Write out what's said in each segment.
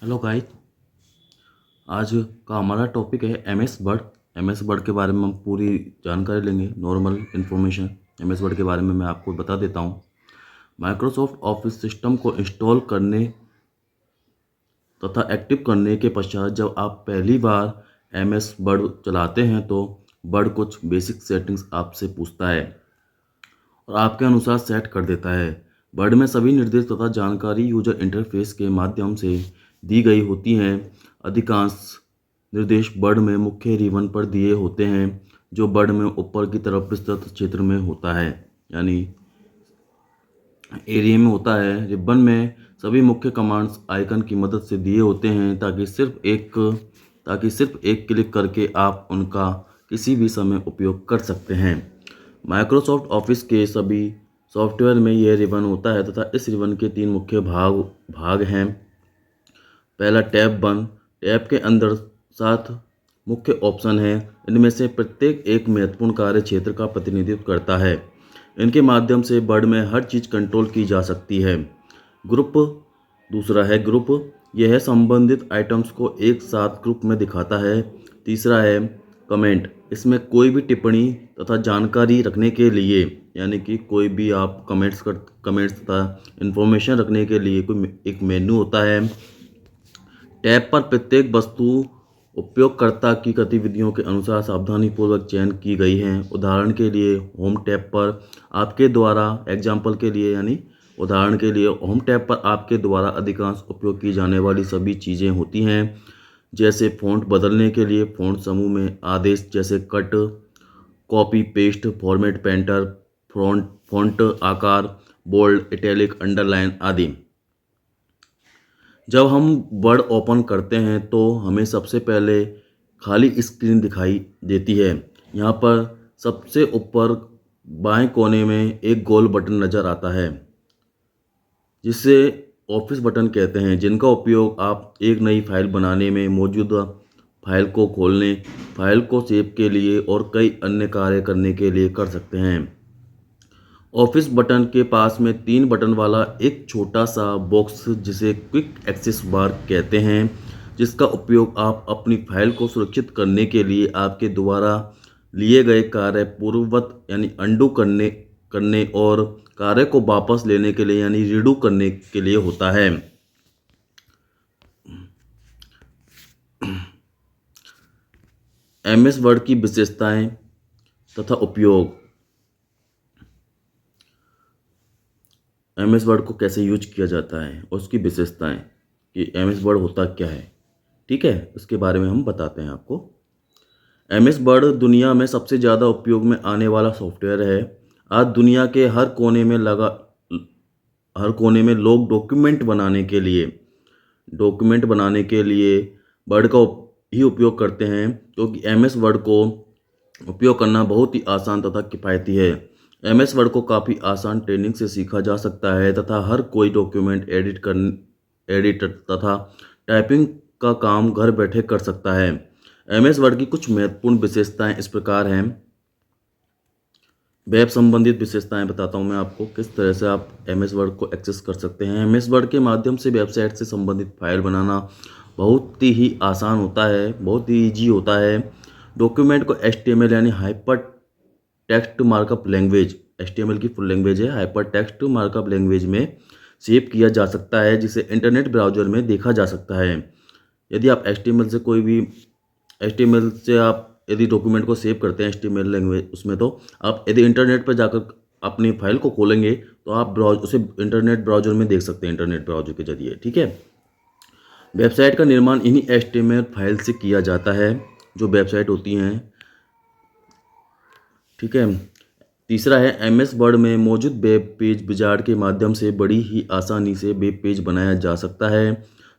Hello guys. आज का हमारा टॉपिक है एमएस वर्ड। एमएस वर्ड के बारे में हम पूरी जानकारी लेंगे। नॉर्मल इन्फॉर्मेशन एमएस वर्ड के बारे में मैं आपको बता देता हूँ। माइक्रोसॉफ्ट ऑफिस सिस्टम को इंस्टॉल करने तथा एक्टिव करने के पश्चात जब आप पहली बार एमएस वर्ड चलाते हैं तो वर्ड कुछ बेसिक सेटिंग्स आपसे पूछता है और आपके अनुसार सेट कर देता है। वर्ड में सभी निर्देश तथा जानकारी यूजर इंटरफेस के माध्यम से दी गई होती हैं। अधिकांश निर्देश वर्ड में मुख्य रिबन पर दिए होते हैं जो वर्ड में ऊपर की तरफ विस्तृत क्षेत्र में होता है, यानी एरिया में होता है। रिबन में सभी मुख्य कमांड्स आइकन की मदद से दिए होते हैं ताकि सिर्फ एक क्लिक करके आप उनका किसी भी समय उपयोग कर सकते हैं। माइक्रोसॉफ्ट ऑफिस के सभी सॉफ्टवेयर में यह रिबन होता है तथा इस रिबन के तीन मुख्य भाग भाग हैं। पहला टैब 1। टैब के अंदर 7 मुख्य ऑप्शन हैं। इनमें से प्रत्येक एक महत्वपूर्ण कार्य क्षेत्र का प्रतिनिधित्व करता है। इनके माध्यम से वर्ड में हर चीज़ कंट्रोल की जा सकती है। ग्रुप दूसरा है ग्रुप। यह संबंधित आइटम्स को एक साथ ग्रुप में दिखाता है। तीसरा है कमेंट। इसमें कोई भी टिप्पणी तथा जानकारी रखने के लिए, यानी कि कोई भी आप कमेंट्स तथा इन्फॉर्मेशन रखने के लिए कोई एक मेन्यू होता है। टैब पर प्रत्येक वस्तु उपयोगकर्ता की गतिविधियों के अनुसार सावधानीपूर्वक चयन की गई हैं। उदाहरण के लिए होम टैब पर आपके द्वारा होम टैब पर आपके द्वारा अधिकांश उपयोग की जाने वाली सभी चीज़ें होती हैं, जैसे फ़ॉन्ट बदलने के लिए फ़ॉन्ट समूह में आदेश जैसे cut, copy, paste, format, painter, font आकार, बोल्ड, इटैलिक, अंडरलाइन आदि। जब हम वर्ड ओपन करते हैं तो हमें सबसे पहले खाली स्क्रीन दिखाई देती है। यहाँ पर सबसे ऊपर बाएं कोने में एक गोल बटन नज़र आता है जिसे ऑफिस बटन कहते हैं, जिनका उपयोग आप एक नई फाइल बनाने में, मौजूदा फाइल को खोलने, फाइल को सेव के लिए और कई अन्य कार्य करने के लिए कर सकते हैं। ऑफिस बटन के पास में 3 बटन वाला एक छोटा सा बॉक्स जिसे क्विक एक्सेस बार कहते हैं, जिसका उपयोग आप अपनी फाइल को सुरक्षित करने के लिए आपके द्वारा लिए गए कार्य पूर्ववत यानी अंडू करने करने और कार्य को वापस लेने के लिए यानी रीडू करने के लिए होता है। एमएस वर्ड की विशेषताएं तथा उपयोग। एमएस वर्ड को कैसे यूज किया जाता है और उसकी विशेषताएं कि एमएस वर्ड होता क्या है, ठीक है, उसके बारे में हम बताते हैं आपको। एमएस वर्ड दुनिया में सबसे ज़्यादा उपयोग में आने वाला सॉफ्टवेयर है। आज दुनिया के हर कोने में लोग डॉक्यूमेंट बनाने के लिए वर्ड का ही उपयोग करते हैं, क्योंकि एमएस वर्ड को उपयोग करना बहुत ही आसान तथा किफ़ायती है। एमएस वर्ड को काफ़ी आसान ट्रेनिंग से सीखा जा सकता है तथा हर कोई डॉक्यूमेंट एडिट तथा टाइपिंग का काम घर बैठे कर सकता है। एमएस वर्ड की कुछ महत्वपूर्ण विशेषताएं इस प्रकार हैं। वेब संबंधित विशेषताएं बताता हूं मैं आपको, किस तरह से आप एमएस वर्ड को एक्सेस कर सकते हैं। एमएस वर्ड के माध्यम से वेबसाइट से संबंधित फाइल बनाना बहुत ही आसान होता है, बहुत ही ईजी होता है। डॉक्यूमेंट को एचटीएमएल यानी hyper text markup language, HTML की फुल लैंग्वेज है हाइपर टेक्स्ट मार्कअप लैंग्वेज में सेव किया जा सकता है, जिसे इंटरनेट ब्राउज़र में देखा जा सकता है। यदि आप एचटीएमएल से आप यदि डॉक्यूमेंट को सेव करते हैं एचटीएमएल लैंग्वेज उसमें, तो आप यदि इंटरनेट पर जाकर अपनी फाइल को खोलेंगे तो आप उसे इंटरनेट ब्राउज़र में देख सकते हैं, इंटरनेट ब्राउज़र के जरिए, ठीक है। वेबसाइट का निर्माण इन्हीं एचटीएमएल फाइल से किया जाता है जो वेबसाइट होती हैं, ठीक है। तीसरा है एमएस वर्ड में मौजूद वेब पेज विजार्ड के माध्यम से बड़ी ही आसानी से वेब पेज बनाया जा सकता है।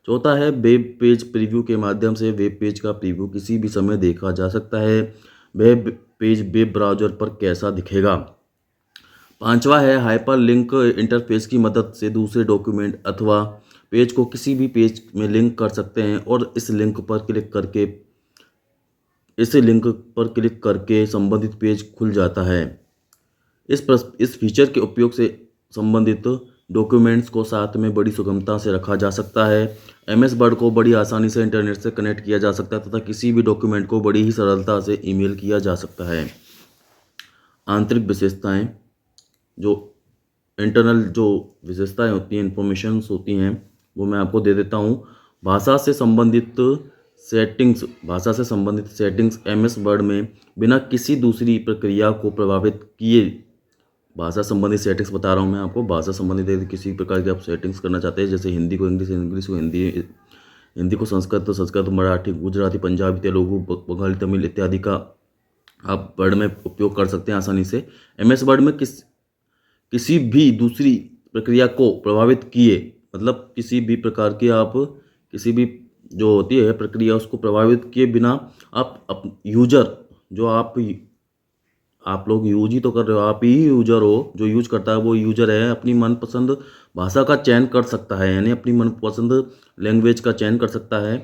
चौथा है वेब पेज प्रीव्यू के माध्यम से वेब पेज का प्रीव्यू किसी भी समय देखा जा सकता है। वेब पेज वेब ब्राउज़र पर कैसा दिखेगा। पांचवा है हाइपर लिंक इंटरफेस की मदद से दूसरे डॉक्यूमेंट अथवा पेज को किसी भी पेज में लिंक कर सकते हैं और इस लिंक पर क्लिक करके संबंधित पेज खुल जाता है। इस फीचर के उपयोग से संबंधित डॉक्यूमेंट्स को साथ में बड़ी सुगमता से रखा जा सकता है। MS वर्ड को बड़ी आसानी से इंटरनेट से कनेक्ट किया जा सकता है तथा किसी भी डॉक्यूमेंट को बड़ी ही सरलता से ईमेल किया जा सकता है। आंतरिक विशेषताएं, जो इंटरनल जो विशेषताएं होती हैं, इंफॉर्मेशंस होती हैं, वो मैं आपको दे देता हूँ। भाषा से संबंधित सेटिंग्स MS वर्ड में बिना किसी दूसरी प्रक्रिया को प्रभावित किए, भाषा संबंधित सेटिंग्स बता रहा हूँ मैं आपको। भाषा संबंधित यदि किसी प्रकार की आप सेटिंग्स करना चाहते हैं, जैसे हिंदी को इंग्लिश, इंग्लिश को हिंदी, हिंदी को संस्कृत, संस्कृत मराठी, गुजराती, पंजाबी, तेलुगु, बंगाली, तमिल इत्यादि का आप वर्ड में उपयोग कर सकते हैं आसानी से। MS वर्ड में किसी भी दूसरी प्रक्रिया को प्रभावित किए, मतलब किसी भी प्रकार की आप किसी भी जो होती है प्रक्रिया उसको प्रभावित किए बिना आप यूजर, जो आप लोग यूज ही तो कर रहे हो, आप ही यूजर हो, जो यूज करता है वो यूजर है, अपनी मनपसंद भाषा का चयन कर सकता है, यानी अपनी मनपसंद लैंग्वेज का चयन कर सकता है।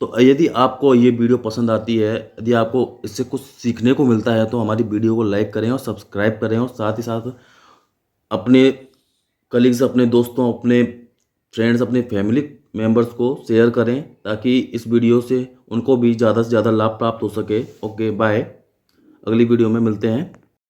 तो यदि आपको ये वीडियो पसंद आती है, यदि आपको इससे कुछ सीखने को मिलता है, तो हमारी वीडियो को लाइक करें और सब्सक्राइब करें, और साथ ही साथ अपने कलीग्स, अपने दोस्तों, अपने फ्रेंड्स, अपने फैमिली मेम्बर्स को शेयर करें, ताकि इस वीडियो से उनको भी ज़्यादा से ज़्यादा लाभ प्राप्त हो सके। Okay, bye. अगली वीडियो में मिलते हैं।